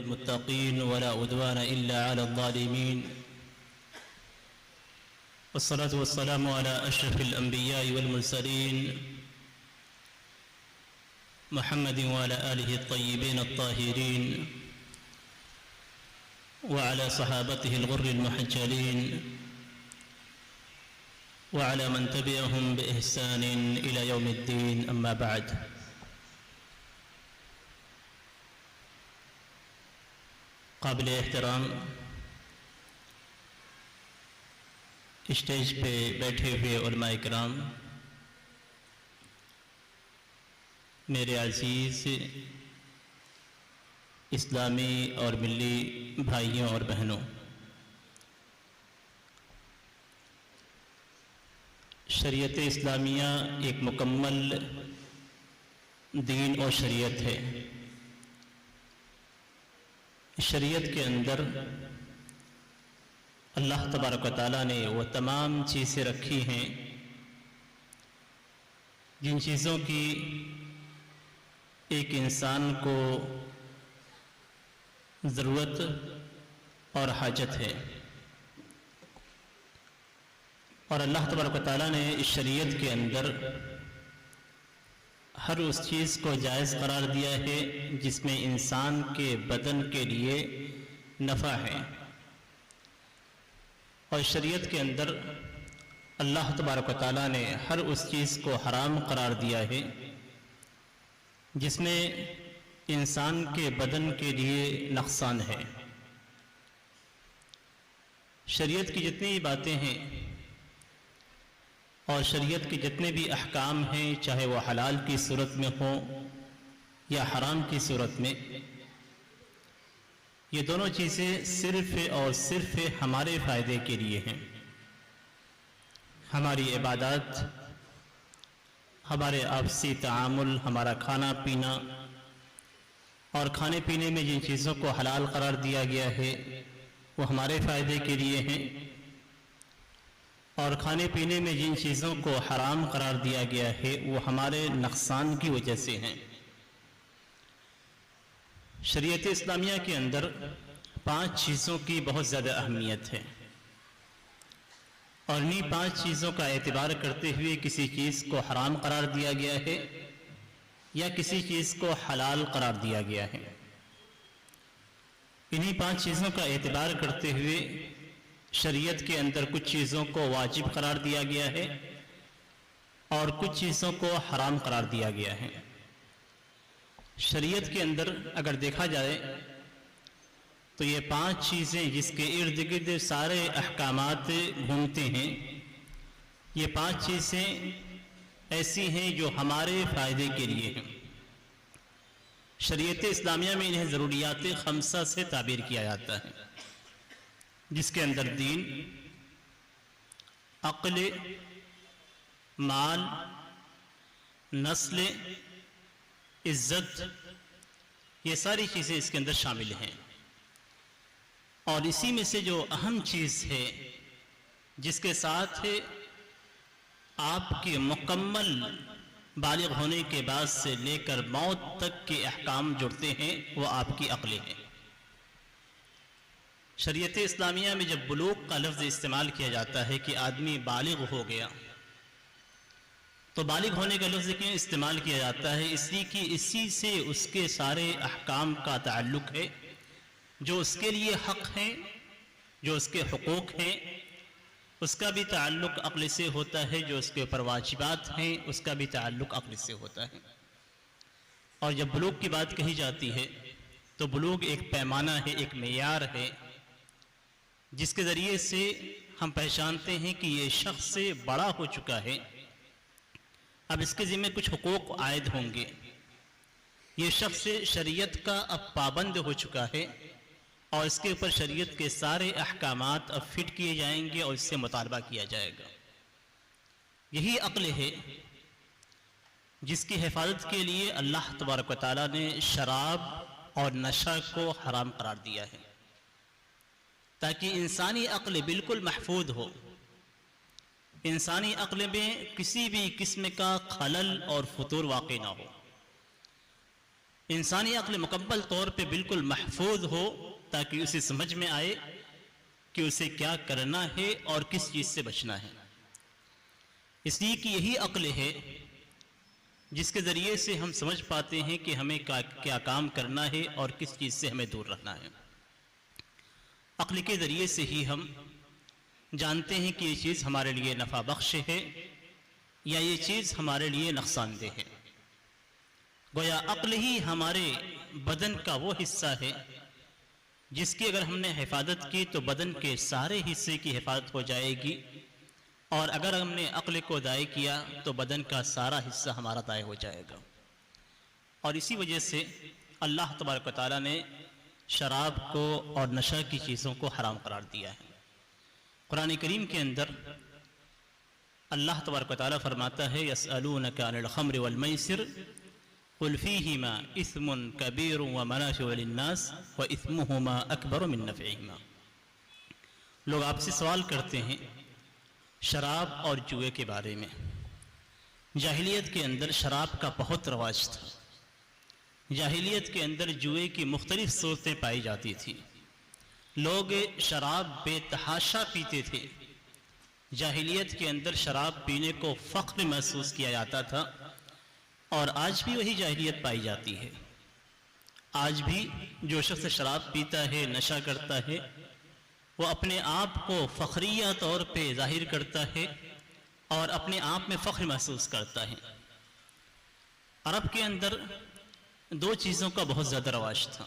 للمتقين ولا عدوان إلا على الظالمين والصلاة والسلام على أشرف الأنبياء والمرسلين محمد وعلى آله الطيبين الطاهرين وعلى صحابته الغر المحجلين وعلى من تبعهم بإحسان إلى يوم الدين. أما بعد، قابل احترام اسٹیج پہ بیٹھے ہوئے علماء کرام، میرے عزیز اسلامی اور ملی بھائیوں اور بہنوں، شریعت اسلامیہ ایک مکمل دین اور شریعت ہے۔ شریعت کے اندر اللہ تبارک و تعالیٰ نے وہ تمام چیزیں رکھی ہیں جن چیزوں کی ایک انسان کو ضرورت اور حاجت ہے، اور اللہ تبارک و تعالیٰ نے اس شریعت کے اندر ہر اس چیز کو جائز قرار دیا ہے جس میں انسان کے بدن کے لیے نفع ہے، اور شریعت کے اندر اللہ تبارک و تعالیٰ نے ہر اس چیز کو حرام قرار دیا ہے جس میں انسان کے بدن کے لیے نقصان ہے۔ شریعت کی جتنی باتیں ہیں اور شریعت کے جتنے بھی احکام ہیں، چاہے وہ حلال کی صورت میں ہوں یا حرام کی صورت میں، یہ دونوں چیزیں صرف اور صرف ہمارے فائدے کے لیے ہیں۔ ہماری عبادات، ہمارے آپسی تعامل، ہمارا کھانا پینا، اور کھانے پینے میں جن چیزوں کو حلال قرار دیا گیا ہے وہ ہمارے فائدے کے لیے ہیں، اور کھانے پینے میں جن چیزوں کو حرام قرار دیا گیا ہے وہ ہمارے نقصان کی وجہ سے ہیں۔ شریعت اسلامیہ کے اندر 5 چیزوں کی بہت زیادہ اہمیت ہے، اور انہیں 5 چیزوں کا اعتبار کرتے ہوئے کسی چیز کو حرام قرار دیا گیا ہے یا کسی چیز کو حلال قرار دیا گیا ہے۔ انہیں 5 چیزوں کا اعتبار کرتے ہوئے شریعت کے اندر کچھ چیزوں کو واجب قرار دیا گیا ہے اور کچھ چیزوں کو حرام قرار دیا گیا ہے۔ شریعت کے اندر اگر دیکھا جائے تو یہ 5 چیزیں جس کے ارد گرد سارے احکامات گھومتے ہیں، یہ 5 چیزیں ایسی ہیں جو ہمارے فائدے کے لیے ہیں۔ شریعت اسلامیہ میں انہیں ضروریات 5 سے تعبیر کیا جاتا ہے، جس کے اندر دین، عقل، مال، نسل، عزت، یہ ساری چیزیں اس کے اندر شامل ہیں۔ اور اسی میں سے جو اہم چیز ہے جس کے ساتھ آپ کے مکمل بالغ ہونے کے بعد سے لے کر موت تک کے احکام جڑتے ہیں، وہ آپ کی عقل ہے۔ شریعت اسلامیہ میں جب بلوغ کا لفظ استعمال کیا جاتا ہے کہ آدمی بالغ ہو گیا، تو بالغ ہونے کا لفظ کیوں استعمال کیا جاتا ہے؟ اس لیے کہ اسی سے اس کے سارے احکام کا تعلق ہے، جو اس کے لیے حق ہیں، جو اس کے حقوق ہیں، اس کا بھی تعلق عقل سے ہوتا ہے، جو اس کے اوپر واجبات ہیں اس کا بھی تعلق عقل سے ہوتا ہے۔ اور جب بلوغ کی بات کہی جاتی ہے تو بلوغ ایک پیمانہ ہے، ایک معیار ہے، جس کے ذریعے سے ہم پہچانتے ہیں کہ یہ شخص بڑا ہو چکا ہے، اب اس کے ذمہ کچھ حقوق عائد ہوں گے، یہ شخص شریعت کا اب پابند ہو چکا ہے، اور اس کے اوپر شریعت کے سارے احکامات اب فٹ کیے جائیں گے اور اس سے مطالبہ کیا جائے گا۔ یہی عقل ہے جس کی حفاظت کے لیے اللہ تبارک و تعالیٰ نے شراب اور نشہ کو حرام قرار دیا ہے، تاکہ انسانی عقل بالکل محفوظ ہو، انسانی عقل میں کسی بھی قسم کا خلل اور فطور واقع نہ ہو۔ انسانی عقل مکمل طور پہ بالکل محفوظ ہو تاکہ اسے سمجھ میں آئے کہ اسے کیا کرنا ہے اور کس چیز سے بچنا ہے۔ اس لیے کہ یہی عقل ہے جس کے ذریعے سے ہم سمجھ پاتے ہیں کہ ہمیں کیا کام کرنا ہے اور کس چیز سے ہمیں دور رہنا ہے۔ عقل کے ذریعے سے ہی ہم جانتے ہیں کہ یہ چیز ہمارے لیے نفع بخش ہے یا یہ چیز ہمارے لیے نقصان دہ ہے۔ گویا عقل ہی ہمارے بدن کا وہ حصہ ہے جس کی اگر ہم نے حفاظت کی تو بدن کے سارے حصے کی حفاظت ہو جائے گی، اور اگر ہم نے عقل کو ضائع کیا تو بدن کا سارا حصہ ہمارا ضائع ہو جائے گا۔ اور اسی وجہ سے اللہ تبارک و تعالیٰ نے شراب کو اور نشہ کی چیزوں کو حرام قرار دیا ہے۔ قرآن کریم کے اندر اللہ تبارک و تعالیٰ فرماتا ہے یسألونک عن الخمر والمیسر قل فیہما اثم کبیر ومنافع للناس واثمہما اکبر من نفعہما۔ لوگ آپ سے سوال کرتے ہیں شراب اور جوئے کے بارے میں۔ جاہلیت کے اندر شراب کا بہت رواج تھا، جاہلیت کے اندر جوئے کی مختلف صورتیں پائی جاتی تھیں، لوگ شراب بے تحاشا پیتے تھے۔ جاہلیت کے اندر شراب پینے کو فخر محسوس کیا جاتا تھا، اور آج بھی وہی جاہلیت پائی جاتی ہے۔ آج بھی جو شخص شراب پیتا ہے، نشہ کرتا ہے، وہ اپنے آپ کو فخریہ طور پہ ظاہر کرتا ہے اور اپنے آپ میں فخر محسوس کرتا ہے۔ عرب کے اندر دو چیزوں کا بہت زیادہ رواج تھا،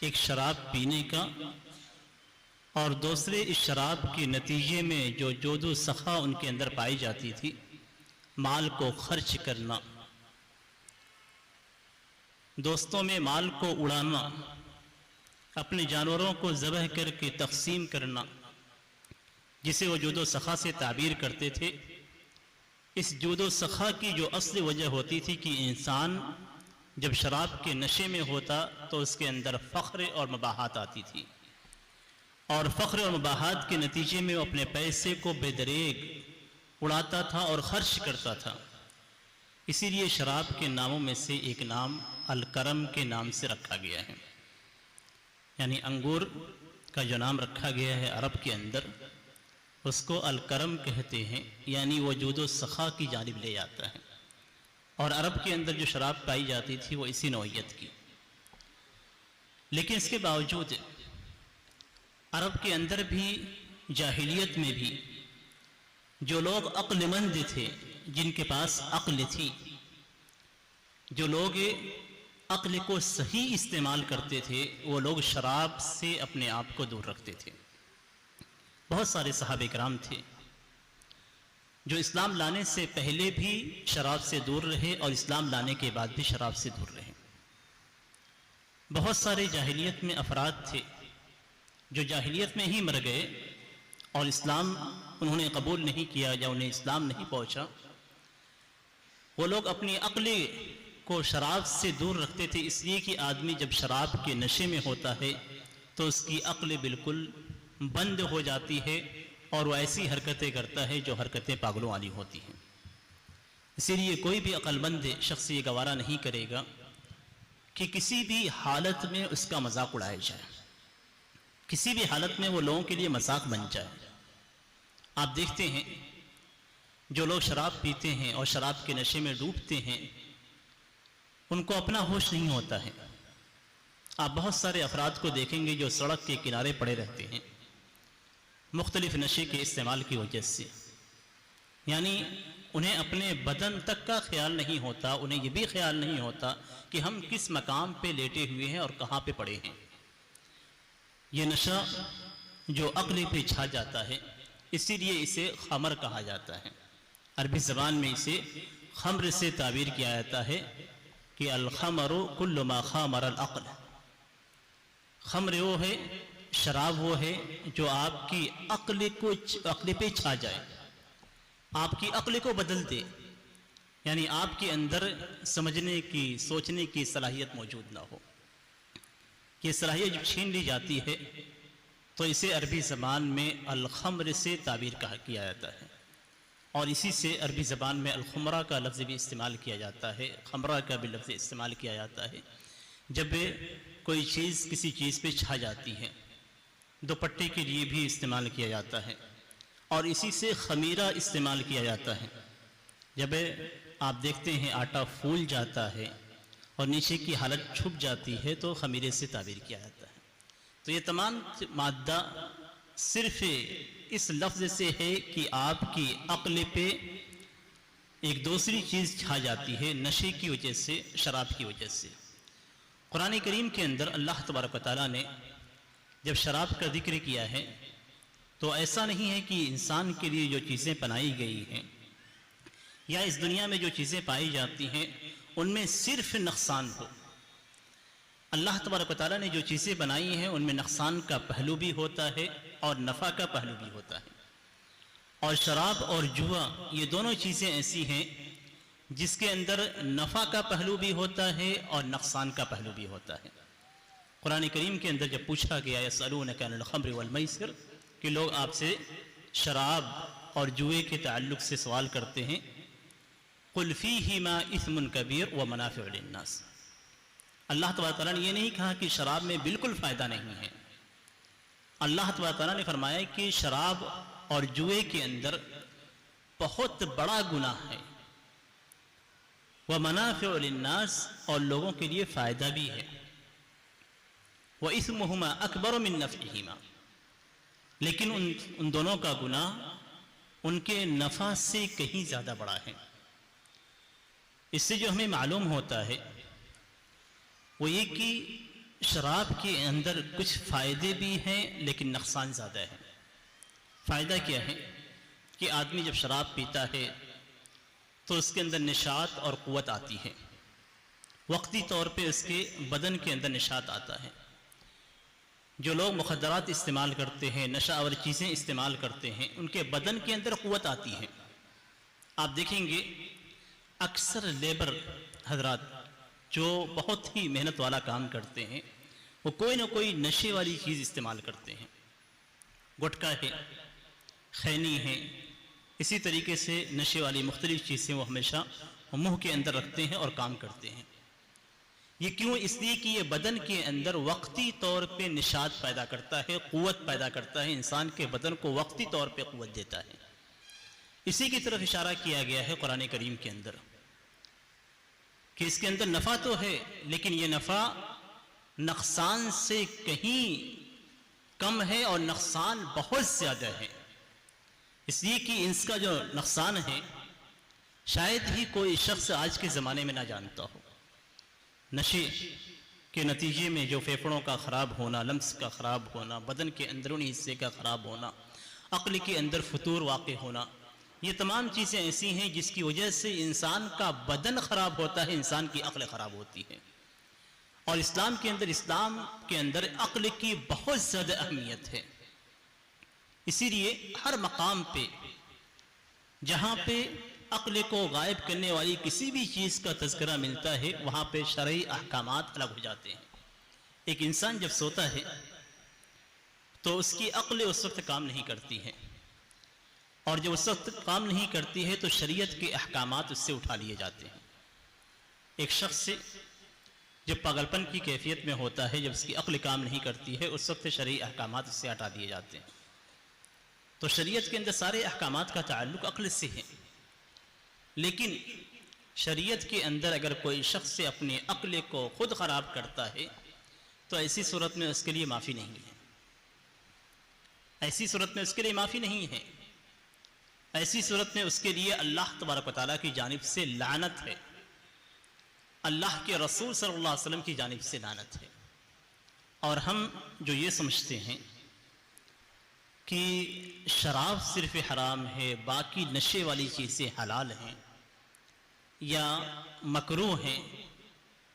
ایک شراب پینے کا، اور دوسرے اس شراب کے نتیجے میں جو جود و سخا ان کے اندر پائی جاتی تھی، مال کو خرچ کرنا، دوستوں میں مال کو اڑانا، اپنے جانوروں کو ذبح کر کے تقسیم کرنا، جسے وہ جود و سخا سے تعبیر کرتے تھے۔ اس جود و سخا کی جو اصل وجہ ہوتی تھی کہ انسان جب شراب کے نشے میں ہوتا تو اس کے اندر فخر اور مباحات آتی تھی، اور فخر اور مباحات کے نتیجے میں وہ اپنے پیسے کو بے دریغ اڑاتا تھا اور خرچ کرتا تھا۔ اسی لیے شراب کے ناموں میں سے ایک نام الکرم کے نام سے رکھا گیا ہے، یعنی انگور کا جو نام رکھا گیا ہے عرب کے اندر اس کو الکرم کہتے ہیں، یعنی وہ جود و سخا کی جانب لے جاتا ہے۔ اور عرب کے اندر جو شراب پائی جاتی تھی وہ اسی نوعیت کی، لیکن اس کے باوجود عرب کے اندر بھی جاہلیت میں بھی جو لوگ عقل مند تھے، جن کے پاس عقل تھی، جو لوگ عقل کو صحیح استعمال کرتے تھے، وہ لوگ شراب سے اپنے آپ کو دور رکھتے تھے۔ بہت سارے صحابہ کرام تھے جو اسلام لانے سے پہلے بھی شراب سے دور رہے اور اسلام لانے کے بعد بھی شراب سے دور رہے۔ بہت سارے جاہلیت میں افراد تھے جو جاہلیت میں ہی مر گئے اور اسلام انہوں نے قبول نہیں کیا یا انہیں اسلام نہیں پہنچا۔ وہ لوگ اپنی عقل کو شراب سے دور رکھتے تھے، اس لیے کہ آدمی جب شراب کے نشے میں ہوتا ہے تو اس کی عقل بالکل بند ہو جاتی ہے اور وہ ایسی حرکتیں کرتا ہے جو حرکتیں پاگلوں والی ہوتی ہیں۔ اسی لیے کوئی بھی عقل مند شخص یہ گوارا نہیں کرے گا کہ کسی بھی حالت میں اس کا مذاق اڑایا جائے، کسی بھی حالت میں وہ لوگوں کے لیے مذاق بن جائے۔ آپ دیکھتے ہیں جو لوگ شراب پیتے ہیں اور شراب کے نشے میں ڈوبتے ہیں ان کو اپنا ہوش نہیں ہوتا ہے۔ آپ بہت سارے افراد کو دیکھیں گے جو سڑک کے کنارے پڑے رہتے ہیں مختلف نشے کے استعمال کی وجہ سے، یعنی انہیں اپنے بدن تک کا خیال نہیں ہوتا، انہیں یہ بھی خیال نہیں ہوتا کہ ہم کس مقام پہ لیٹے ہوئے ہیں اور کہاں پہ پڑے ہیں۔ یہ نشہ جو عقل پہ چھا جاتا ہے، اسی لیے اسے خمر کہا جاتا ہے۔ عربی زبان میں اسے خمر سے تعبیر کیا جاتا ہے کہ الخمر کل ما خامر العقل۔ خمر وہ ہے، شراب وہ ہے جو آپ کی عقل پہ چھا جائے، آپ کی عقل کو بدل دے، یعنی آپ کے اندر سمجھنے کی، سوچنے کی صلاحیت موجود نہ ہو۔ یہ صلاحیت جب چھین لی جاتی ہے تو اسے عربی زبان میں الخمر سے تعبیر کیا جاتا ہے۔ اور اسی سے عربی زبان میں الخمرہ کا لفظ بھی استعمال کیا جاتا ہے، خمرہ کا بھی لفظ استعمال کیا جاتا ہے جب کوئی چیز کسی چیز پہ چھا جاتی ہے۔ دوپٹے کے لیے بھی استعمال کیا جاتا ہے، اور اسی سے خمیرہ استعمال کیا جاتا ہے جب آپ دیکھتے ہیں آٹا پھول جاتا ہے اور نیچے کی حالت چھپ جاتی ہے تو خمیرے سے تعبیر کیا جاتا ہے۔ تو یہ تمام مادہ صرف اس لفظ سے ہے کہ آپ کی عقل پہ ایک دوسری چیز چھا جاتی ہے نشے کی وجہ سے، شراب کی وجہ سے۔ قرآن کریم کے اندر اللہ تبارک و تعالیٰ نے جب شراب کا ذکر کیا ہے تو ایسا نہیں ہے کہ انسان کے لیے جو چیزیں بنائی گئی ہیں یا اس دنیا میں جو چیزیں پائی جاتی ہیں ان میں صرف نقصان ہو۔ اللہ تبارک و تعالیٰ نے جو چیزیں بنائی ہیں ان میں نقصان کا پہلو بھی ہوتا ہے اور نفع کا پہلو بھی ہوتا ہے، اور شراب اور جوا یہ دونوں چیزیں ایسی ہیں جس کے اندر نفع کا پہلو بھی ہوتا ہے اور نقصان کا پہلو بھی ہوتا ہے۔ قرآن کریم کے اندر جب پوچھا گیا یسألونک عن الخمر والمیسر کہ لوگ آپ سے شراب اور جوئے کے تعلق سے سوال کرتے ہیں، قل فیہما اثم کبیر ومنافع للناس، اللہ تبارک تعالیٰ نے یہ نہیں کہا کہ شراب میں بالکل فائدہ نہیں ہے، اللہ تبارک تعالیٰ نے فرمایا کہ شراب اور جوئے کے اندر بہت بڑا گناہ ہے، ومنافع للناس اور لوگوں کے لیے فائدہ بھی ہے، وَإِثْمُهُمَا أَكْبَرُ مِن نَفْعِهِمَا، لیکن ان دونوں کا گناہ ان کے نفع سے کہیں زیادہ بڑا ہے۔ اس سے جو ہمیں معلوم ہوتا ہے وہ یہ کہ شراب کے اندر کچھ فائدے بھی ہیں لیکن نقصان زیادہ ہے۔ فائدہ کیا ہے کہ آدمی جب شراب پیتا ہے تو اس کے اندر نشاط اور قوت آتی ہے، وقتی طور پہ اس کے بدن کے اندر نشاط آتا ہے۔ جو لوگ مخدرات استعمال کرتے ہیں، نشہ آور چیزیں استعمال کرتے ہیں، ان کے بدن کے اندر قوت آتی ہے۔ آپ دیکھیں گے اکثر لیبر حضرات جو بہت ہی محنت والا کام کرتے ہیں وہ کوئی نہ کوئی نشے والی چیز استعمال کرتے ہیں، گٹکا ہے، خینی ہے، اسی طریقے سے نشے والی مختلف چیزیں وہ ہمیشہ منہ کے اندر رکھتے ہیں اور کام کرتے ہیں۔ یہ کیوں؟ اس لیے کہ یہ بدن کے اندر وقتی طور پہ نشاط پیدا کرتا ہے، قوت پیدا کرتا ہے، انسان کے بدن کو وقتی طور پہ قوت دیتا ہے۔ اسی کی طرف اشارہ کیا گیا ہے قرآن کریم کے اندر کہ اس کے اندر نفع تو ہے لیکن یہ نفع نقصان سے کہیں کم ہے اور نقصان بہت زیادہ ہے، اس لیے کہ اس کا جو نقصان ہے شاید ہی کوئی شخص آج کے زمانے میں نہ جانتا ہو۔ نشے کے نتیجے میں جو پھیپھڑوں کا خراب ہونا، لمس کا خراب ہونا، بدن کے اندرونی حصے کا خراب ہونا، عقل کے اندر فتور واقع ہونا، یہ تمام چیزیں ایسی ہیں جس کی وجہ سے انسان کا بدن خراب ہوتا ہے، انسان کی عقل خراب ہوتی ہے۔ اور اسلام کے اندر عقل کی بہت زیادہ اہمیت ہے، اسی لیے ہر مقام پہ جہاں پہ عقل کو غائب کرنے والی کسی بھی چیز کا تذکرہ ملتا ہے وہاں پہ شرعی احکامات الگ ہو جاتے ہیں۔ ایک انسان جب سوتا ہے تو اس کی عقل اس وقت کام نہیں کرتی ہے، اور جب اس وقت کام نہیں کرتی ہے تو شریعت کے احکامات اس سے اٹھا لیے جاتے ہیں۔ ایک شخص سے جب پاگل پن کی کیفیت میں ہوتا ہے، جب اس کی عقل کام نہیں کرتی ہے، اس وقت شرعی احکامات اس سے ہٹا دیے جاتے ہیں۔ تو شریعت کے اندر سارے احکامات کا تعلق عقل سے ہے، لیکن شریعت کے اندر اگر کوئی شخص اپنے عقل کو خود خراب کرتا ہے تو ایسی صورت میں اس کے لیے معافی نہیں ہے، ایسی صورت میں اس کے لیے معافی نہیں ہے، ایسی صورت میں اس کے لیے اللہ تبارک و تعالیٰ کی جانب سے لعنت ہے، اللہ کے رسول صلی اللہ علیہ وسلم کی جانب سے لعنت ہے۔ اور ہم جو یہ سمجھتے ہیں کہ شراب صرف حرام ہے، باقی نشے والی چیزیں حلال ہیں یا مکروہ ہیں،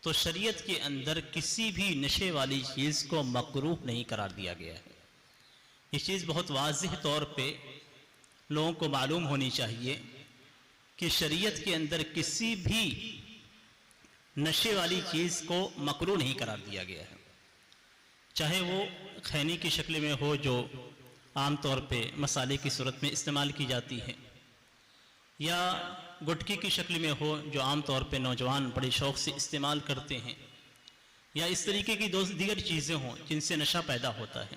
تو شریعت کے اندر کسی بھی نشے والی چیز کو مکروہ نہیں قرار دیا گیا ہے۔ یہ چیز بہت واضح طور پہ لوگوں کو معلوم ہونی چاہیے کہ شریعت کے اندر کسی بھی نشے والی چیز کو مکروہ نہیں قرار دیا گیا ہے، چاہے وہ خینے کی شکل میں ہو جو عام طور پہ مسالے کی صورت میں استعمال کی جاتی ہے، یا گٹکی کی شکل میں ہو جو عام طور پہ نوجوان بڑے شوق سے استعمال کرتے ہیں، یا اس طریقے کی دیگر چیزیں ہوں جن سے نشہ پیدا ہوتا ہے،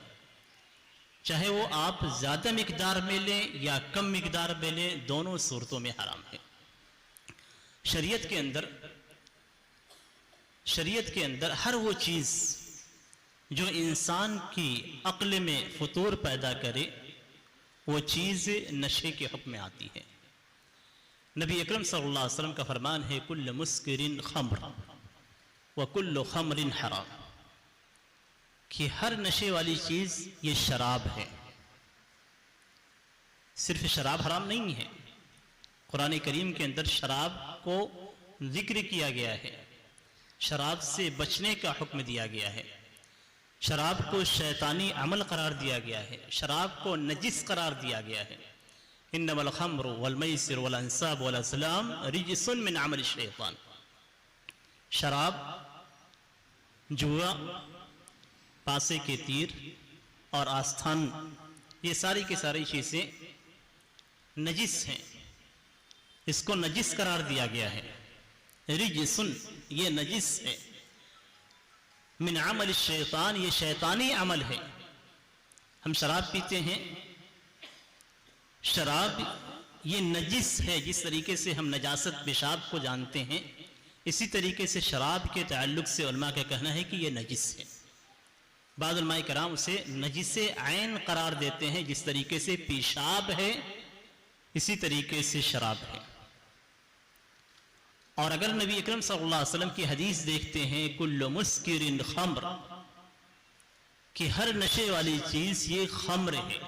چاہے وہ آپ زیادہ مقدار میں لیں یا کم مقدار میں لیں، دونوں صورتوں میں حرام ہے۔ شریعت کے اندر ہر وہ چیز جو انسان کی عقل میں فطور پیدا کرے وہ چیز نشے کے حکم میں آتی ہے۔ نبی اکرم صلی اللہ علیہ وسلم کا فرمان ہے کل مسکر خمر وکل خمر حرام، کہ ہر نشے والی چیز یہ شراب ہے۔ صرف شراب حرام نہیں ہے، قرآن کریم کے اندر شراب کو ذکر کیا گیا ہے، شراب سے بچنے کا حکم دیا گیا ہے، شراب کو شیطانی عمل قرار دیا گیا ہے، شراب کو نجس قرار دیا گیا ہے۔ انما الخمر والمیسر والانصاب والازلام رجس من عمل الشیطان، شراب، جوا، پاسے کے تیر اور آستھان، یہ ساری کی ساری چیزیں نجس ہیں، اس کو نجس قرار دیا گیا ہے۔ رجسن، یہ نجس ہے، من عمل الشیطان، یہ شیطانی عمل ہے۔ ہم شراب پیتے ہیں، شراب یہ نجس ہے، جس طریقے سے ہم نجاست پیشاب کو جانتے ہیں اسی طریقے سے شراب کے تعلق سے علماء کا کہنا ہے کہ یہ نجس ہے۔ بعض علماء کرام اسے نجس عین قرار دیتے ہیں، جس طریقے سے پیشاب ہے اسی طریقے سے شراب ہے۔ اور اگر نبی اکرم صلی اللہ علیہ وسلم کی حدیث دیکھتے ہیں کل مسکر خمر، کہ ہر نشے والی چیز یہ خمر ہے،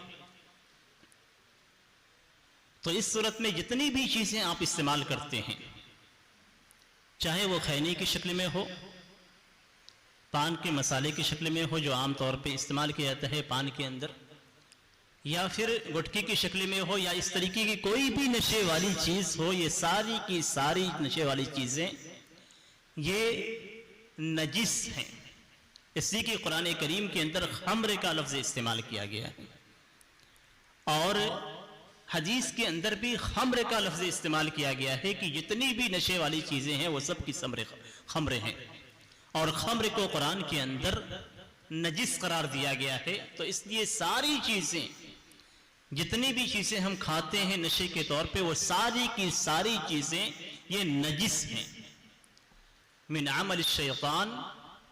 تو اس صورت میں جتنی بھی چیزیں آپ استعمال کرتے ہیں، چاہے وہ خینے کی شکل میں ہو، پان کے مسالے کی شکل میں ہو جو عام طور پہ استعمال کیا جاتا ہے پان کے اندر، یا پھر گٹکی کی شکل میں ہو، یا اس طریقے کی کوئی بھی نشے والی چیز ہو، یہ ساری کی ساری نشے والی چیزیں یہ نجس ہیں۔ اس لیے کہ قرآن کریم کے اندر خمر کا لفظ استعمال کیا گیا ہے، اور حدیث کے اندر بھی خمر کا لفظ استعمال کیا گیا ہے کہ جتنی بھی نشے والی چیزیں ہیں وہ سب کی خمر ہیں، اور خمر کو قرآن کے اندر نجس قرار دیا گیا ہے۔ تو اس لیے ساری چیزیں، جتنی بھی چیزیں ہم کھاتے ہیں نشے کے طور پہ، وہ ساری کی ساری چیزیں یہ نجس ہیں، من عمل الشیطان،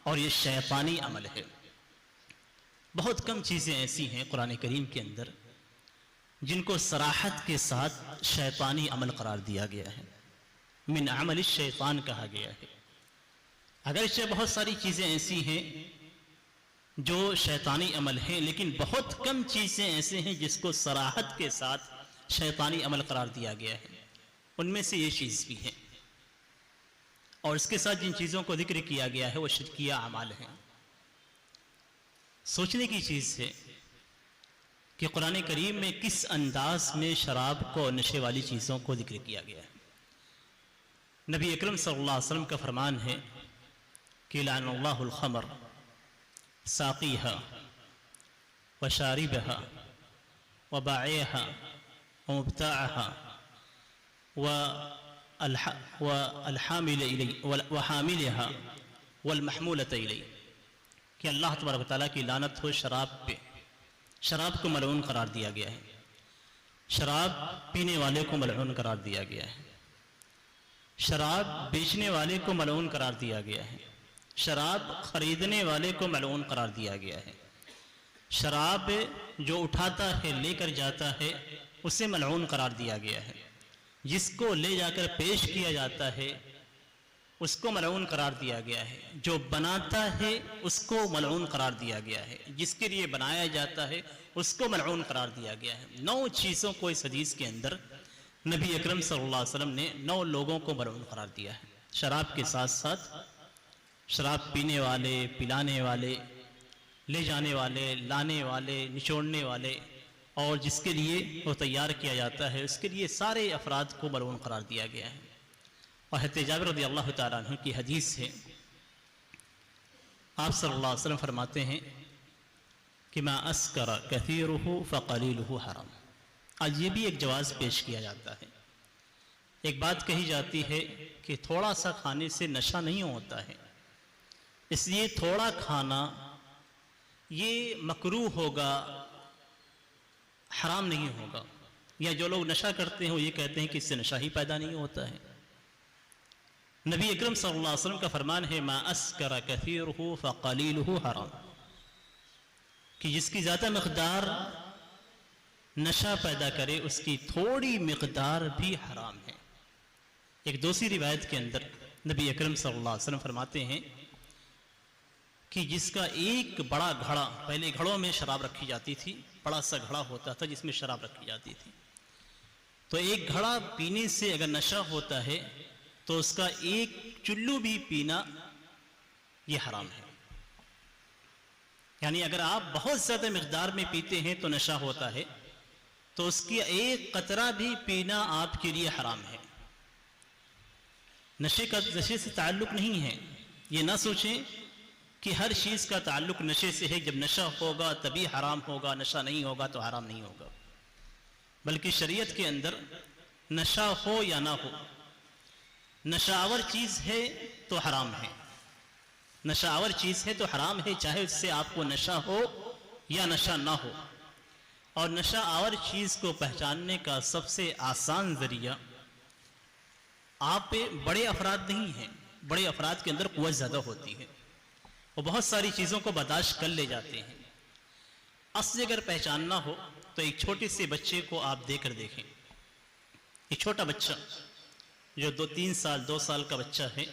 اور یہ شیطانی عمل ہے۔ بہت کم چیزیں ایسی ہیں قرآن کریم کے اندر جن کو صراحت کے ساتھ شیطانی عمل قرار دیا گیا ہے، من عمل الشیطان کہا گیا ہے۔ اگرچہ بہت ساری چیزیں ایسی ہیں جو شیطانی عمل ہیں، لیکن بہت کم چیزیں ایسے ہیں جس کو صراحت کے ساتھ شیطانی عمل قرار دیا گیا ہے، ان میں سے یہ چیز بھی ہے۔ اور اس کے ساتھ جن چیزوں کو ذکر کیا گیا ہے وہ شرکیہ اعمال ہیں۔ سوچنے کی چیز ہے کہ قرآن کریم میں کس انداز میں شراب کو، نشے والی چیزوں کو ذکر کیا گیا ہے۔ نبی اکرم صلی اللہ علیہ وسلم کا فرمان ہے کہ لعن اللہ الخمر ساقیہا وشاربہا وبائعہا ومبتاعہا وحاملہا والمحمولۃ الیہ، کہ اللہ تبارک و تعالیٰ کی لعنت ہو شراب پہ۔ شراب کو ملعون قرار دیا گیا ہے، شراب پینے والے کو ملعون قرار دیا گیا ہے، شراب بیچنے والے کو ملعون قرار دیا گیا ہے، شراب خریدنے والے کو ملعون قرار دیا گیا ہے، شراب جو اٹھاتا ہے لے کر جاتا ہے اسے ملعون قرار دیا گیا ہے، جس کو لے جا کر پیش کیا جاتا ہے اس کو ملعون قرار دیا گیا ہے، جو بناتا ہے اس کو ملعون قرار دیا گیا ہے، جس کے لیے بنایا جاتا ہے اس کو ملعون قرار دیا گیا ہے۔ 9 چیزوں کو اس حدیث کے اندر نبی اکرم صلی اللہ علیہ وسلم نے 9 لوگوں کو ملعون قرار دیا ہے۔ شراب کے ساتھ ساتھ شراب پینے والے، پلانے والے، لے جانے والے، لانے والے، نچوڑنے والے، اور جس کے لیے وہ تیار کیا جاتا ہے اس کے لیے سارے افراد کو ملعون قرار دیا گیا ہے۔ اور حضرت جابر رضی اللہ تعالیٰ عنہ کی حدیث ہے، آپ صلی اللہ علیہ وسلم فرماتے ہیں کہ ما اسکر کثیرہ فقلیلہ حرام۔ آج یہ بھی ایک جواز پیش کیا جاتا ہے ایک بات کہی جاتی ہے کہ تھوڑا سا کھانے سے نشہ نہیں ہوتا ہے، اس لیے تھوڑا کھانا یہ مکروہ ہوگا، حرام نہیں ہوگا۔ یا جو لوگ نشہ کرتے ہیں وہ یہ کہتے ہیں کہ اس سے نشہ ہی پیدا نہیں ہوتا ہے۔ نبی اکرم صلی اللہ علیہ وسلم کا فرمان ہے ما اسکر کثیرہ فقلیلہ حرام، کہ جس کی زیادہ مقدار نشہ پیدا کرے اس کی تھوڑی مقدار بھی حرام ہے۔ ایک دوسری روایت کے اندر نبی اکرم صلی اللہ علیہ وسلم فرماتے ہیں کہ جس کا ایک بڑا گھڑا، پہلے گھڑوں میں شراب رکھی جاتی تھی، بڑا سا گھڑا ہوتا تھا جس میں شراب رکھی جاتی تھی، تو ایک گھڑا پینے سے اگر نشہ ہوتا ہے تو اس کا ایک چلو بھی پینا یہ حرام ہے۔ یعنی اگر آپ بہت زیادہ مقدار میں پیتے ہیں تو نشہ ہوتا ہے، تو اس کی ایک قطرہ بھی پینا آپ کے لیے حرام ہے۔ نشے سے تعلق نہیں ہے، یہ نہ سوچیں کہ ہر چیز کا تعلق نشے سے ہے، جب نشہ ہوگا تبھی حرام ہوگا، نشہ نہیں ہوگا تو حرام نہیں ہوگا، بلکہ شریعت کے اندر نشہ ہو یا نہ ہو، نشہ آور چیز ہے تو حرام ہے، نشہ آور چیز ہے تو حرام ہے، چاہے اس سے آپ کو نشہ ہو یا نشہ نہ ہو۔ اور نشہ آور چیز کو پہچاننے کا سب سے آسان ذریعہ آپ بڑے افراد نہیں ہیں، بڑے افراد کے اندر قوت زیادہ ہوتی ہے، وہ بہت ساری چیزوں کو برداشت کر لے جاتے ہیں۔ اصل اگر پہچاننا ہو تو ایک چھوٹے سے بچے کو آپ دے کر دیکھیں، ایک چھوٹا بچہ جو 2-3 سال 2 سال کا بچہ ہے،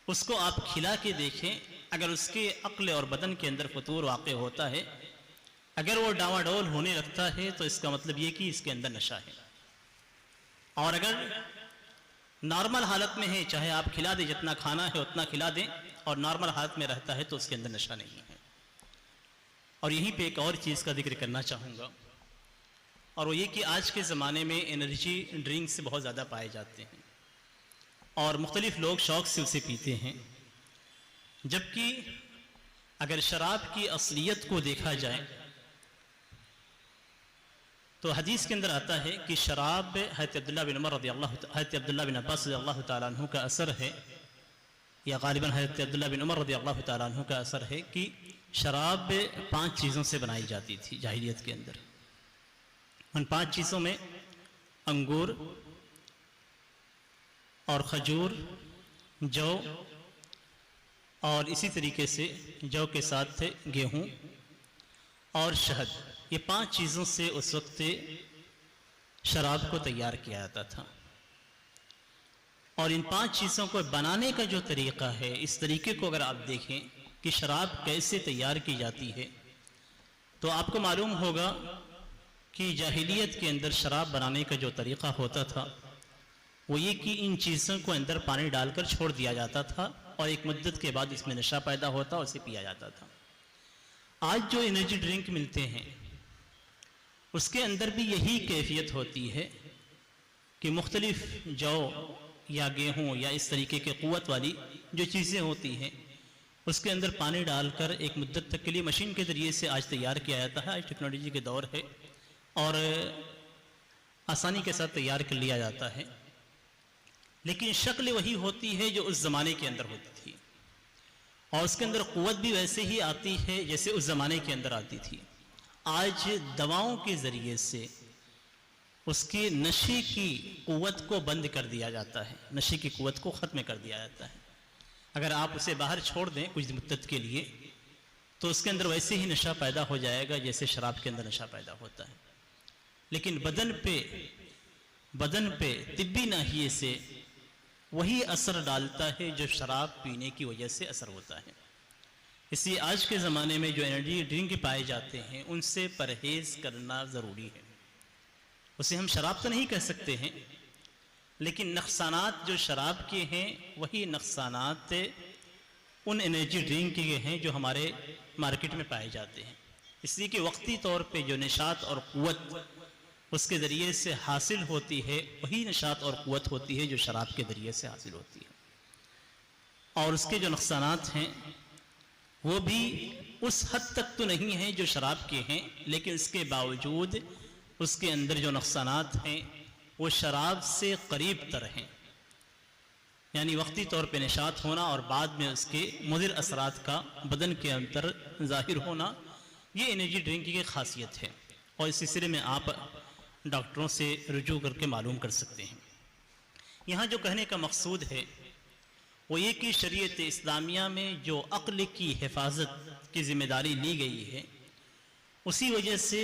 اس کو آپ کھلا کے دیکھیں، اگر اس کے عقل اور بدن کے اندر فطور واقع ہوتا ہے، اگر وہ ڈاواڈول ہونے لگتا ہے تو اس کا مطلب یہ کہ اس کے اندر نشہ ہے، اور اگر نارمل حالت میں ہے، چاہے آپ کھلا دیں، جتنا کھانا ہے اتنا کھلا دیں، اور نارمل حالت میں رہتا ہے تو اس کے اندر نشہ نہیں ہے۔ اور یہیں پہ ایک اور چیز کا ذکر کرنا چاہوں گا، اور وہ یہ کہ آج کے زمانے میں انرجی ڈرنکس بہت زیادہ پائے جاتے ہیں، اور مختلف لوگ شوق سے اسے پیتے ہیں، جبکہ اگر شراب کی اصلیت کو دیکھا جائے تو حدیث کے اندر آتا ہے کہ شراب حضرت عبداللہ بن عباس رضی اللہ تعالیٰ عنہ کا اثر ہے، یا غالباً حضرت عبداللہ بن عمر رضی اللہ تعالیٰ عنہ کا اثر ہے کہ شراب 5 چیزوں سے بنائی جاتی تھی جاہلیت کے اندر۔ ان 5 چیزوں میں انگور اور کھجور، جو، اور اسی طریقے سے جو کے ساتھ تھے گیہوں اور شہد، یہ 5 چیزوں سے اس وقت شراب کو تیار کیا جاتا تھا۔ اور ان 5 چیزوں کو بنانے کا جو طریقہ ہے، اس طریقے کو اگر آپ دیکھیں کہ شراب کیسے تیار کی جاتی ہے، تو آپ کو معلوم ہوگا کہ جاہلیت کے اندر شراب بنانے کا جو طریقہ ہوتا تھا وہ یہ کہ ان چیزوں کو اندر پانی ڈال کر چھوڑ دیا جاتا تھا، اور ایک مدت کے بعد اس میں نشہ پیدا ہوتا اور اسے پیا جاتا تھا۔ آج جو انرجی ڈرنک ملتے ہیں اس کے اندر بھی یہی کیفیت ہوتی ہے کہ مختلف جو یا گیہوں یا اس طریقے کے قوت والی جو چیزیں ہوتی ہیں اس کے اندر پانی ڈال کر ایک مدت تک کے لیے مشین کے ذریعے سے آج تیار کیا جاتا ہے۔ آج ٹیکنالوجی کے دور ہے اور آسانی کے ساتھ تیار کر لیا جاتا ہے، لیکن شکل وہی ہوتی ہے جو اس زمانے کے اندر ہوتی تھی، اور اس کے اندر قوت بھی ویسے ہی آتی ہے جیسے اس زمانے کے اندر آتی تھی۔ آج دواؤں کے ذریعے سے اس کے نشے کی قوت کو بند کر دیا جاتا ہے، نشے کی قوت کو ختم کر دیا جاتا ہے۔ اگر آپ اسے باہر چھوڑ دیں کچھ مدت کے لیے تو اس کے اندر ویسے ہی نشہ پیدا ہو جائے گا جیسے شراب کے اندر نشہ پیدا ہوتا ہے، لیکن بدن پہ طبی ناحیے سے وہی اثر ڈالتا ہے جو شراب پینے کی وجہ سے اثر ہوتا ہے۔ اس لیے آج کے زمانے میں جو انرجی ڈرنک پائے جاتے ہیں ان سے پرہیز کرنا ضروری ہے۔ اسے ہم شراب تو نہیں کہہ سکتے ہیں، لیکن نقصانات جو شراب کے ہیں وہی نقصانات ان انرجی ڈرنک کے ہیں جو ہمارے مارکیٹ میں پائے جاتے ہیں، اس لیے کہ وقتی طور پہ جو نشاط اور قوت اس کے ذریعے سے حاصل ہوتی ہے وہی نشاط اور قوت ہوتی ہے جو شراب کے ذریعے سے حاصل ہوتی ہے، اور اس کے جو نقصانات ہیں وہ بھی اس حد تک تو نہیں ہیں جو شراب کے ہیں، لیکن اس کے باوجود اس کے اندر جو نقصانات ہیں وہ شراب سے قریب تر ہیں، یعنی وقتی طور پہ نشاط ہونا اور بعد میں اس کے مضر اثرات کا بدن کے اندر ظاہر ہونا، یہ انرجی ڈرنک کی خاصیت ہے، اور اس سلسلے میں آپ ڈاکٹروں سے رجوع کر کے معلوم کر سکتے ہیں۔ یہاں جو کہنے کا مقصود ہے وہ یہ کہ شریعت اسلامیہ میں جو عقل کی حفاظت کی ذمہ داری لی گئی ہے، اسی وجہ سے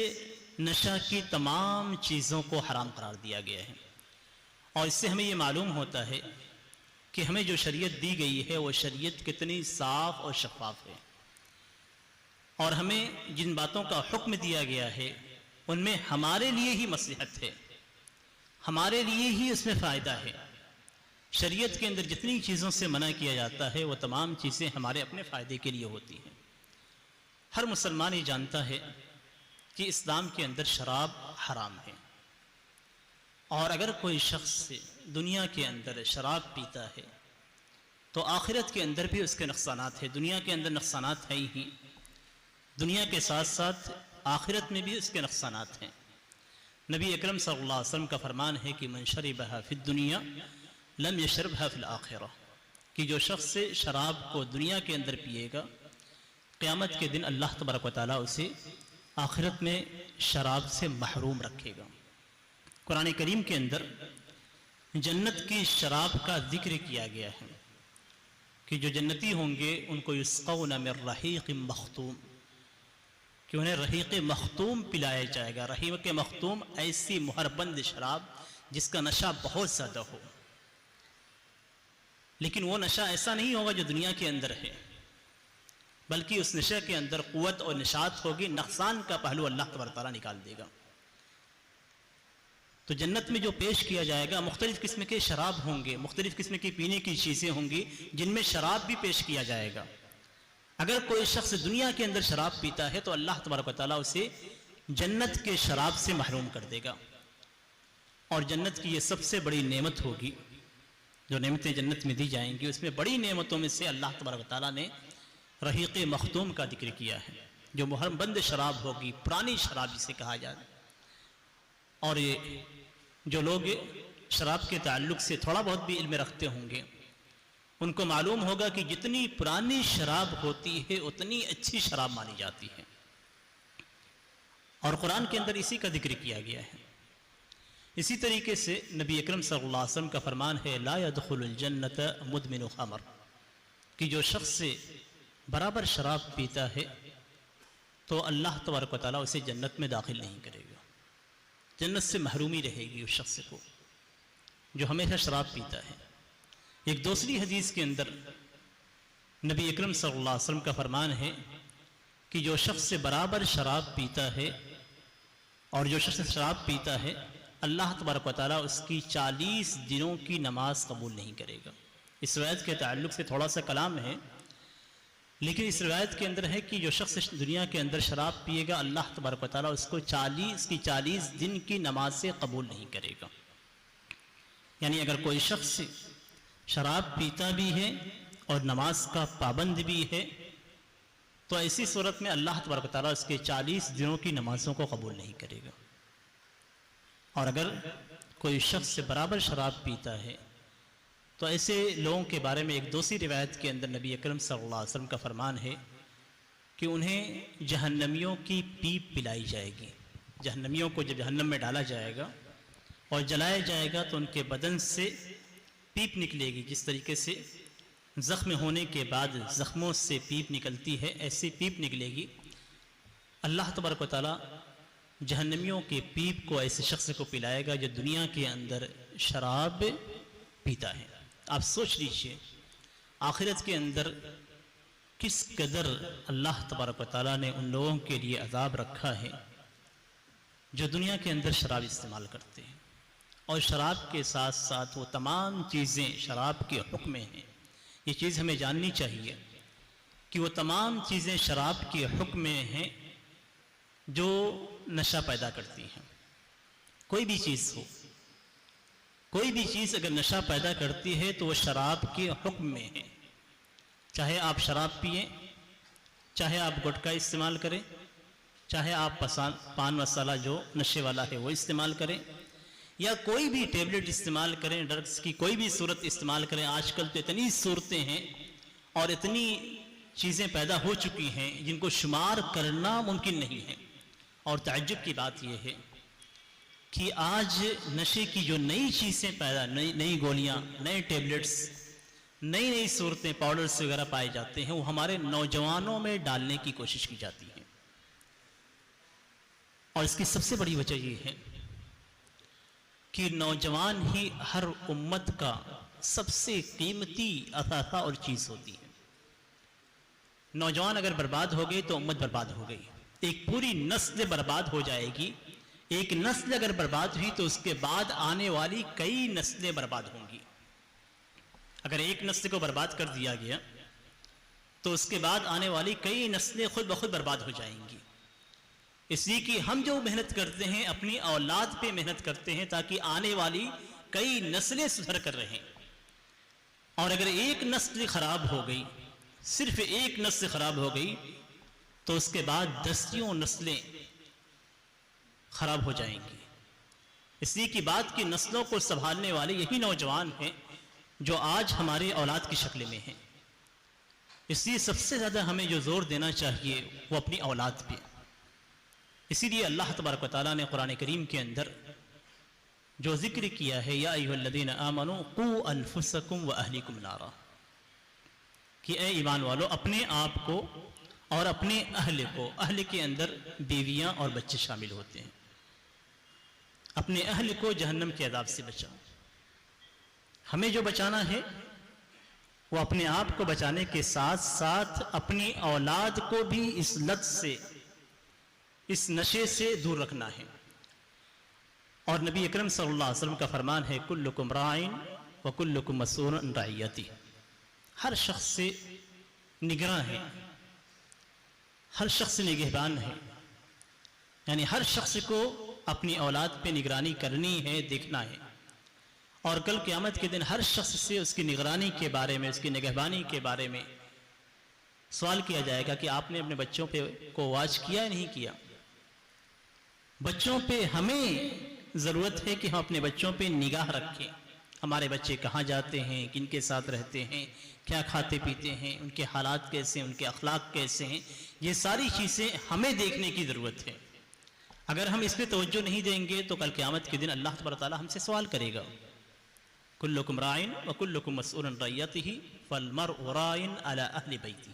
نشہ کی تمام چیزوں کو حرام قرار دیا گیا ہے، اور اس سے ہمیں یہ معلوم ہوتا ہے کہ ہمیں جو شریعت دی گئی ہے وہ شریعت کتنی صاف اور شفاف ہے، اور ہمیں جن باتوں کا حکم دیا گیا ہے ان میں ہمارے لیے ہی مصلحت ہے، ہمارے لیے ہی اس میں فائدہ ہے۔ شریعت کے اندر جتنی چیزوں سے منع کیا جاتا ہے وہ تمام چیزیں ہمارے اپنے فائدے کے لیے ہوتی ہیں۔ ہر مسلمان یہ جانتا ہے کہ اسلام کے اندر شراب حرام ہے، اور اگر کوئی شخص دنیا کے اندر شراب پیتا ہے تو آخرت کے اندر بھی اس کے نقصانات ہیں۔ دنیا کے اندر نقصانات ہیں ہی، دنیا کے ساتھ ساتھ آخرت میں بھی اس کے نقصانات ہیں۔ نبی اکرم صلی اللہ علیہ وسلم کا فرمان ہے کہ من شربها فی الدنیا لم یشربها فی الآخرہ، کہ جو شخص شراب کو دنیا کے اندر پیے گا، قیامت کے دن اللہ تبارک و تعالیٰ اسے آخرت میں شراب سے محروم رکھے گا۔ قرآن کریم کے اندر جنت کی شراب کا ذکر کیا گیا ہے کہ جو جنتی ہوں گے ان کو یسقون من رحیق مختوم، کہ انہیں رحیق مختوم پلایا جائے گا۔ رحیق مختوم ایسی مہر بند شراب جس کا نشہ بہت زیادہ ہو، لیکن وہ نشہ ایسا نہیں ہوگا جو دنیا کے اندر ہے، بلکہ اس نشے کے اندر قوت اور نشاط ہوگی، نقصان کا پہلو اللہ تبارک تعالیٰ نکال دے گا۔ تو جنت میں جو پیش کیا جائے گا مختلف قسم کے شراب ہوں گے، مختلف قسم کی پینے کی چیزیں ہوں گی جن میں شراب بھی پیش کیا جائے گا۔ اگر کوئی شخص دنیا کے اندر شراب پیتا ہے تو اللہ تبارک و تعالیٰ اسے جنت کے شراب سے محروم کر دے گا، اور جنت کی یہ سب سے بڑی نعمت ہوگی۔ جو نعمتیں جنت میں دی جائیں گی اس میں بڑی نعمتوں میں سے اللہ تبارک و تعالیٰ نے رحیق مختوم کا ذکر کیا ہے، جو مہر بند شراب ہوگی، پرانی شراب جسے کہا جائے۔ اور یہ جو لوگ شراب کے تعلق سے تھوڑا بہت بھی علم رکھتے ہوں گے ان کو معلوم ہوگا کہ جتنی پرانی شراب ہوتی ہے اتنی اچھی شراب مانی جاتی ہے، اور قرآن کے اندر اسی کا ذکر کیا گیا ہے۔ اسی طریقے سے نبی اکرم صلی اللہ علیہ وسلم کا فرمان ہے لا يدخل الجنت مدمن خمر، کہ جو شخص برابر شراب پیتا ہے تو اللہ تبارک و تعالیٰ اسے جنت میں داخل نہیں کرے گا، جنت سے محرومی رہے گی اس شخص کو جو ہمیشہ شراب پیتا ہے۔ ایک دوسری حدیث کے اندر نبی اکرم صلی اللہ علیہ وسلم کا فرمان ہے کہ جو شخص برابر شراب پیتا ہے، اور جو شخص شراب پیتا ہے، اللہ تبارک و تعالیٰ اس کی 40 دنوں کی نماز قبول نہیں کرے گا۔ اس روایت کے تعلق سے تھوڑا سا کلام ہے، لیکن اس روایت کے اندر ہے کہ جو شخص دنیا کے اندر شراب پیے گا اللہ تبارک و تعالیٰ اس کو 40 دن کی نماز سے قبول نہیں کرے گا۔ یعنی اگر کوئی شخص شراب پیتا بھی ہے اور نماز کا پابند بھی ہے تو ایسی صورت میں اللہ تبارک و تعالیٰ اس کے 40 دنوں کی نمازوں کو قبول نہیں کرے گا۔ اور اگر کوئی شخص برابر شراب پیتا ہے تو ایسے لوگوں کے بارے میں ایک دوسری روایت کے اندر نبی اکرم صلی اللہ علیہ وسلم کا فرمان ہے کہ انہیں جہنمیوں کی پیپ پلائی جائے گی۔ جہنمیوں کو جب جہنم میں ڈالا جائے گا اور جلایا جائے گا تو ان کے بدن سے پیپ نکلے گی، جس طریقے سے زخم ہونے کے بعد زخموں سے پیپ نکلتی ہے ایسی پیپ نکلے گی۔ اللہ تبارک و تعالیٰ جہنمیوں کے پیپ کو ایسے شخص کو پلائے گا جو دنیا کے اندر شراب پیتا ہے۔ آپ سوچ لیجئے آخرت کے اندر کس قدر اللہ تبارک و تعالیٰ نے ان لوگوں کے لیے عذاب رکھا ہے جو دنیا کے اندر شراب استعمال کرتے ہیں، اور شراب کے ساتھ ساتھ وہ تمام چیزیں شراب کے حکم میں ہیں۔ یہ چیز ہمیں جاننی چاہیے کہ وہ تمام چیزیں شراب کے حکم میں ہیں جو نشہ پیدا کرتی ہیں۔ کوئی بھی چیز ہو، کوئی بھی چیز اگر نشہ پیدا کرتی ہے تو وہ شراب کے حکم میں ہے، چاہے آپ شراب پئیں، چاہے آپ گٹکا استعمال کریں، چاہے آپ پان مسالہ جو نشے والا ہے وہ استعمال کریں، یا کوئی بھی ٹیبلٹ استعمال کریں، ڈرگس کی کوئی بھی صورت استعمال کریں، آج کل تو اتنی صورتیں ہیں اور اتنی چیزیں پیدا ہو چکی ہیں جن کو شمار کرنا ممکن نہیں ہے۔ اور تعجب کی بات یہ ہے کہ آج نشے کی جو نئی چیزیں نئی گولیاں، نئے ٹیبلٹس، نئی صورتیں، پاؤڈرز وغیرہ پائے جاتے ہیں، وہ ہمارے نوجوانوں میں ڈالنے کی کوشش کی جاتی ہے۔ اور اس کی سب سے بڑی وجہ یہ ہے کہ نوجوان ہی ہر امت کا سب سے قیمتی اثاثہ اور چیز ہوتی ہے۔ نوجوان اگر برباد ہو گئے تو امت برباد ہو گئی، ایک پوری نسل برباد ہو جائے گی۔ ایک نسل اگر برباد ہوئی تو اس کے بعد آنے والی کئی نسلیں برباد ہوں گی۔ اگر ایک نسل کو برباد کر دیا گیا تو اس کے بعد آنے والی کئی نسلیں خود بخود برباد ہو جائیں گی۔ اس لیے کہ ہم جو محنت کرتے ہیں اپنی اولاد پہ محنت کرتے ہیں تاکہ آنے والی کئی نسلیں سدھر کر رہیں، اور اگر ایک نسل خراب ہو گئی، صرف ایک نسل خراب ہو گئی تو اس کے بعد دسیوں نسلیں خراب ہو جائیں گی۔ اس لیے کہ بعد کی نسلوں کو سنبھالنے والے یہی نوجوان ہیں جو آج ہمارے اولاد کی شکل میں ہیں۔ اس لیے سب سے زیادہ ہمیں جو زور دینا چاہیے وہ اپنی اولاد پہ۔ اسی لیے اللہ تبارک و تعالیٰ نے قرآن کریم کے اندر جو ذکر کیا ہے، یا ایھا الذین آمنوا قوا انفسکم واہلیکم نارا، کہ اے ایمان والو اپنے آپ کو اور اپنے اہل کو، اہل کے اندر بیویاں اور بچے شامل ہوتے ہیں، اپنے اہل کو جہنم کے عذاب سے بچاؤ۔ ہمیں جو بچانا ہے وہ اپنے آپ کو بچانے کے ساتھ ساتھ اپنی اولاد کو بھی اس لت سے، اس نشے سے دور رکھنا ہے۔ اور نبی اکرم صلی اللہ علیہ وسلم کا فرمان ہے کلکم راعٍ وکلکم مسئول عن رعیتہ، ہر شخص سے نگراں ہے، ہر شخص نگہبان ہے، یعنی ہر شخص کو اپنی اولاد پہ نگرانی کرنی ہے، دیکھنا ہے۔ اور کل قیامت کے دن ہر شخص سے اس کی نگرانی کے بارے میں، اس کی نگہبانی کے بارے میں سوال کیا جائے گا کہ آپ نے اپنے بچوں پہ کو واچ کیا یا نہیں کیا۔ بچوں پہ ہمیں ضرورت ہے کہ ہم اپنے بچوں پہ نگاہ رکھیں، ہمارے بچے کہاں جاتے ہیں، کن کے ساتھ رہتے ہیں، کیا کھاتے پیتے ہیں، ان کے حالات کیسے ہیں، ان کے اخلاق کیسے ہیں، یہ ساری چیزیں ہمیں دیکھنے کی ضرورت ہے۔ اگر ہم اس پہ توجہ نہیں دیں گے تو کل قیامت کے دن اللہ تبارک و تعالیٰ ہم سے سوال کرے گا، کلکم راعٍ وکلکم مسئول عن رعیتہ فالمرء راعٍ علی اہل بیتہ۔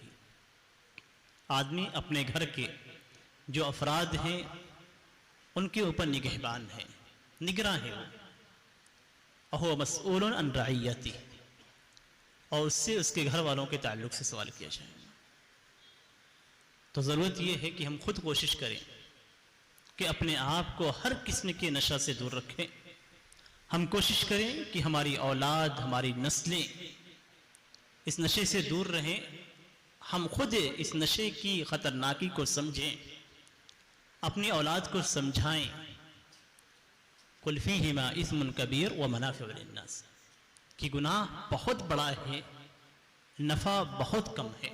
آدمی اپنے گھر کے جو افراد ہیں ان کے اوپر نگہبان ہے، نگراں ہے، وہو مسئول عن رعیتہ، اور اس سے اس کے گھر والوں کے تعلق سے سوال کیا جائے گا۔ تو ضرورت یہ ہے کہ ہم خود کوشش کریں کہ اپنے آپ کو ہر قسم کے نشہ سے دور رکھیں۔ ہم کوشش کریں کہ ہماری اولاد، ہماری نسلیں اس نشے سے دور رہیں، ہم خود اس نشے کی خطرناکی کو سمجھیں، اپنی اولاد کو سمجھائیں۔ قل فیہما اثم کبیر ومنافع للناس، کہ گناہ بہت بڑا ہے، نفع بہت کم ہے،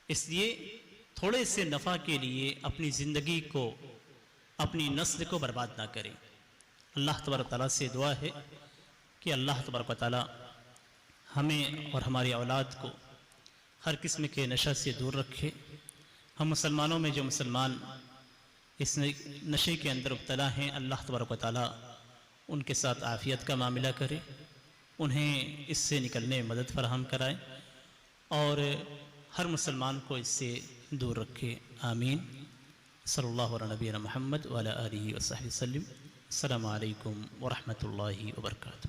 اس لیے تھوڑے سے نفع کے لیے اپنی زندگی کو، اپنی نسل کو برباد نہ کریں۔ اللہ تبارک و تعالیٰ سے دعا ہے کہ اللہ تبارک و تعالیٰ ہمیں اور ہماری اولاد کو ہر قسم کے نشہ سے دور رکھے۔ ہم مسلمانوں میں جو مسلمان اس نشے کے اندر مبتلا ہیں، اللہ تبارک و تعالیٰ ان کے ساتھ عافیت کا معاملہ کرے، انہیں اس سے نکلنے میں مدد فراہم کرائے، اور ہر مسلمان کو اس سے دور رکھے، آمین۔ صلی اللہ علیہ نبینا محمد وعلی آلہ وصحبہ وسلم۔ السلام علیکم ورحمۃ اللہ وبرکاتہ۔